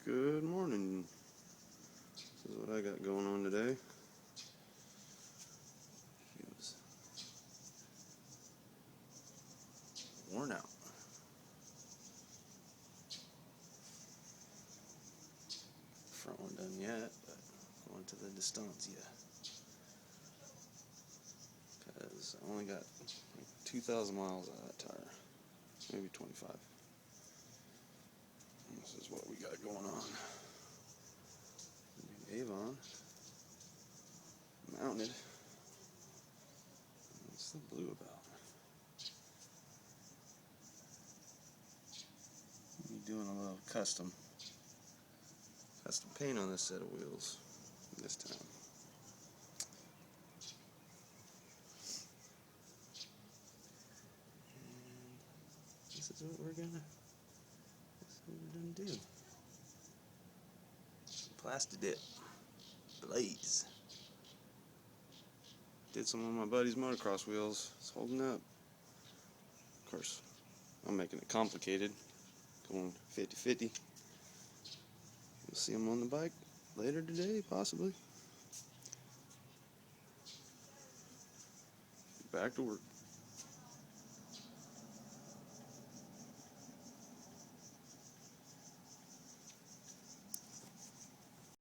Good morning. This is what I got going on today. It was worn out. Front one done yet, but going to the distancia. Because I only got like 2,000 miles out of that tire. Maybe 25. And this is what we got going on. Avon. Mounted. What's the blue about? Doing a little custom paint on this set of wheels this time. And this is what we're gonna do. Plasti dip. Blaze. Did some on my buddy's motocross wheels. It's holding up. Of course, I'm making it complicated. Going 50-50. You'll see him on the bike later today, possibly. Back to work.